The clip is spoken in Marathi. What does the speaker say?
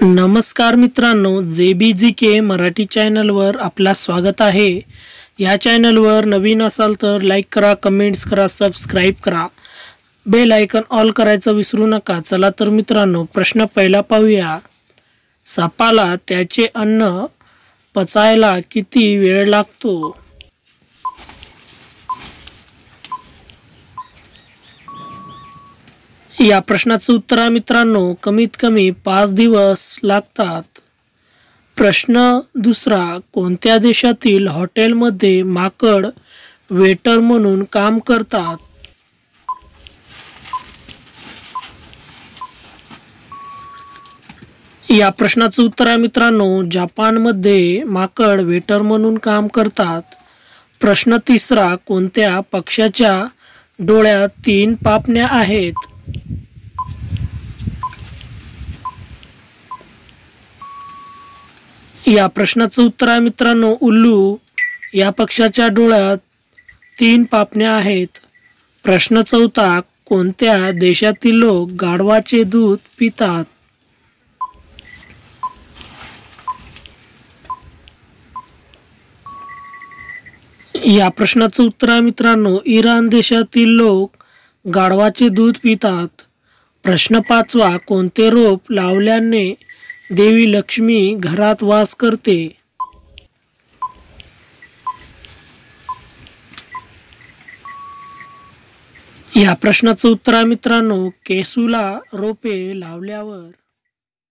नमस्कार मित्रांनो, JBGK मराठी चॅनलवर आपला स्वागत आहे। या चॅनलवर नवीन असाल तर लाईक करा, कमेंट्स करा, सबस्क्राइब करा, बेल आयकॉन ऑल करायचं विसरू नका। चला तर मित्रांनो, प्रश्न पहिला पाहूया। सापाला त्याचे अन्न पचायला किती वेळ लागतो? या प्रश्नाचं उत्तर आहे मित्रांनो, कमीत कमी 5 दिवस लागतात। प्रश्न दुसरा, कोणत्या देशातील हॉटेलमध्ये माकड वेटर म्हणून काम करतात? या प्रश्नाचं उत्तर आहे मित्रांनो, जपानमध्ये माकड वेटर म्हणून काम करतात। प्रश्न तिसरा, कोणत्या पक्ष्याच्या डोळ्यात 3 पापण्या आहेत? या प्रश्नाचं उत्तर आहे मित्रांनो, उल्लू या पक्ष्याच्या डोळ्यात 3 पापण्या आहेत। प्रश्न चौथा, कोणत्या देशातील लोक गाढवाचे दूध पितात? या प्रश्नाचं उत्तर आहे मित्रांनो, इराण देशातील लोक गाढवाचे दूध पितात। प्रश्न पाचवा, कोणते रोप लावल्याने देवी लक्ष्मी घरात वास करते? या प्रश्नाचं उत्तर आहे मित्रांनो, केसुला रोपे लावल्यावर।